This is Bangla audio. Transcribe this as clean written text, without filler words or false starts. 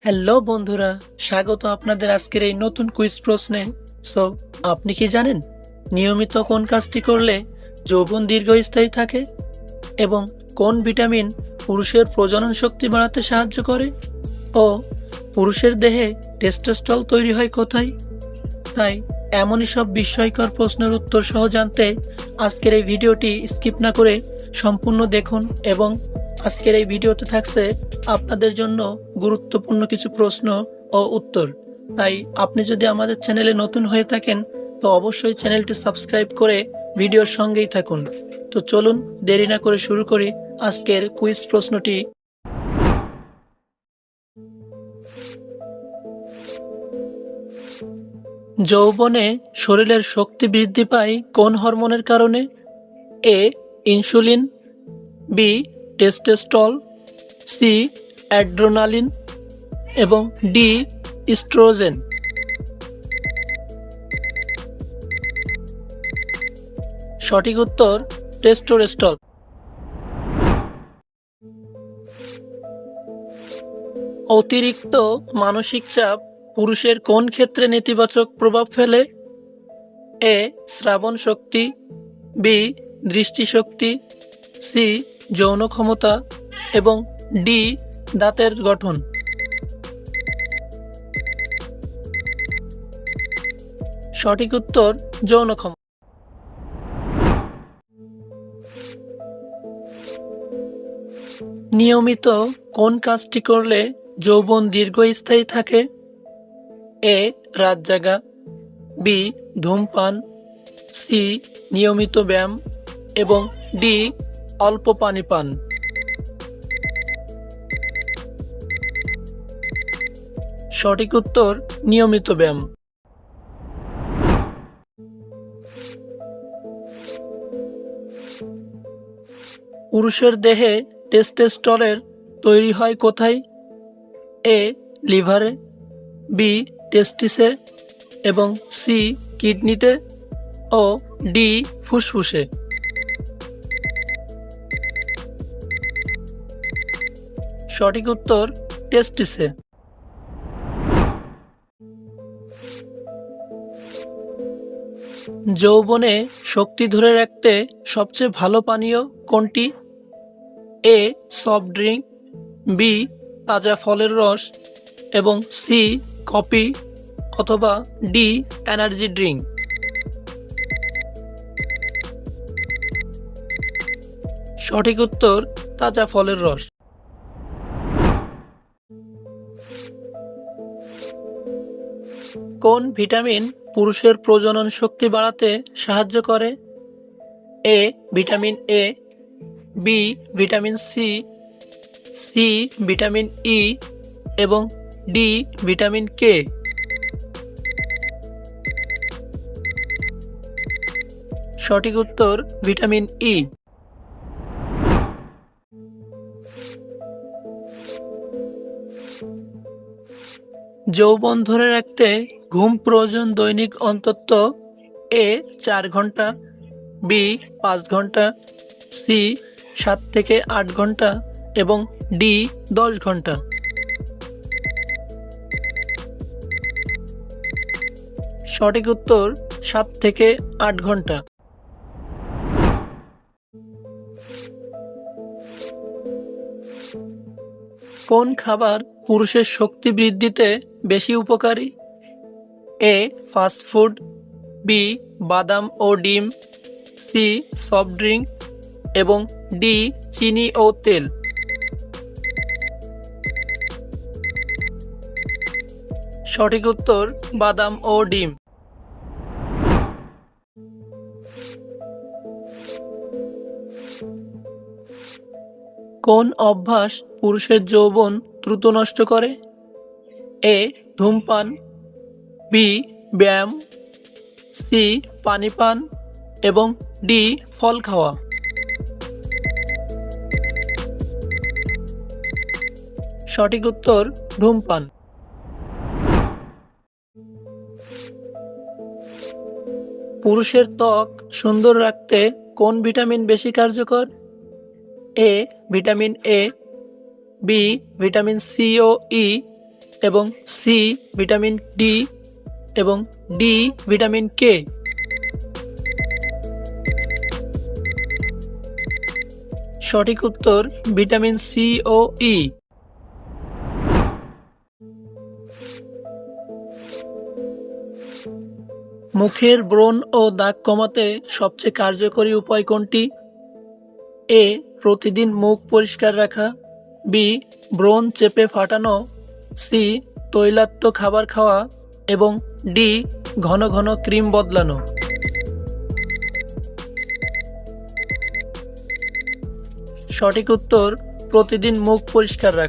হ্যালো বন্ধুরা, স্বাগত আপনাদের আজকের এই নতুন কুইজ প্রশ্নে। সো আপনি কি জানেন নিয়মিত কোন কাজটি করলে যৌবন দীর্ঘস্থায়ী থাকে এবং কোন ভিটামিন পুরুষের প্রজনন শক্তি বাড়াতে সাহায্য করে ও পুরুষের দেহে টেস্টোস্টেরন তৈরি হয় কোথায়? তাই এমনই সব বিস্ময়কর প্রশ্নের উত্তর সহ জানতে আজকের এই ভিডিওটি স্কিপ না করে সম্পূর্ণ দেখুন এবং আজকের এই ভিডিওতে থাকছে আপনাদের জন্য গুরুত্বপূর্ণ কিছু প্রশ্ন ও উত্তর। তাই আপনি যদি আমাদের চ্যানেলে নতুন হয়ে থাকেন তো অবশ্যই চ্যানেলটি সাবস্ক্রাইব করে ভিডিওর সঙ্গেই থাকুন। তো চলুন দেরি না করে শুরু করি আজকের কুইজ প্রশ্নটি। যৌবনে শরীরের শক্তি বৃদ্ধি পায় কোন হরমোনের কারণে? A insulin, B testosterone, C adrenaline এবং ডি ইস্ট্রোজেন। সঠিক উত্তর টেস্টোস্টেরন। অতিরিক্ত মানসিক চাপ পুরুষের কোন ক্ষেত্রে নেতিবাচক প্রভাব ফেলে? এ শ্রাবণ শক্তি, বি দৃষ্টিশক্তি, সি যৌন ক্ষমতা এবং ডি দাঁতের গঠন। সঠিক উত্তর যৌন ক্ষমতা। নিয়মিত কোন কাজটি করলে যৌবন দীর্ঘস্থায়ী থাকে? এ রাত জাগা, বি ধূমপান, সি নিয়মিত ব্যায়াম এবং ডি অল্প পানি পান। সঠিক উত্তর নিয়মিত ব্যায়াম। পুরুষের দেহে টেস্টোস্টেরন তৈরি হয় কোথায়? এ লিভারে, বি টেস্টিসে এবং সি কিডনিতে ও ডি ফুসফুসে। সঠিক উত্তর টেস্টিসে। যৌবনে শক্তি ধরে রাখতে সবচেয়ে ভালো পানীয় কোনটি? এ সফট ড্রিঙ্ক, বি তাজা ফলের রস এবং সি কফি অথবা ডি এনার্জি ড্রিঙ্ক। সঠিক উত্তর তাজা ফলের রস। কোন ভিটামিন পুরুষের প্রজনন শক্তি বাড়াতে সাহায্য করে? A vitamin A, B vitamin C, C vitamin E এবং ডি ভিটামিন কে। সঠিক উত্তর ভিটামিন ই। যৌবন ধরে রাখতে ঘুম প্রয়োজন দৈনিক অন্তত এ 4 ঘন্টা, বি 5 ঘন্টা, সি 7 থেকে 8 ঘন্টা এবং ডি 10 ঘন্টা। সঠিক উত্তর 7 থেকে 8 ঘন্টা। কোন খাবার পুরুষের শক্তি বৃদ্ধিতে বেশি উপকারী? এ ফাস্ট ফুড, বি বাদাম ও ডিম, সি সফট ড্রিঙ্ক এবং ডি চিনি ও তেল। সঠিক উত্তর বাদাম ও ডিম। কোন অভ্যাস পুরুষের যৌবন দ্রুত নষ্ট করে? এ ধূমপান, বি ব্যায়াম, সি পানি পান এবং ডি ফল খাওয়া। সঠিক উত্তর ধূমপান। পুরুষের ত্বক সুন্দর রাখতে কোন ভিটামিন বেশি কার্যকর? A vitamin A, B vitamin C ও ই, এবং সি ভিটামিন ডি এবং ডি ভিটামিন কে? সঠিক উত্তর ভিটামিন সি ও ই। মুখের ব্রণ ও দাগ কমাতে সবচেয়ে কার্যকরী উপায় কোনটি? এ প্রতিদিন মুখ পরিষ্কার রাখা, বি ব্রণ চেপে ফাটানো, সি তৈলাক্ত খাবার খাওয়া এবং ডি ঘন ঘন ক্রিম বদলানো। সঠিক উত্তর প্রতিদিন মুখ পরিষ্কার রাখা।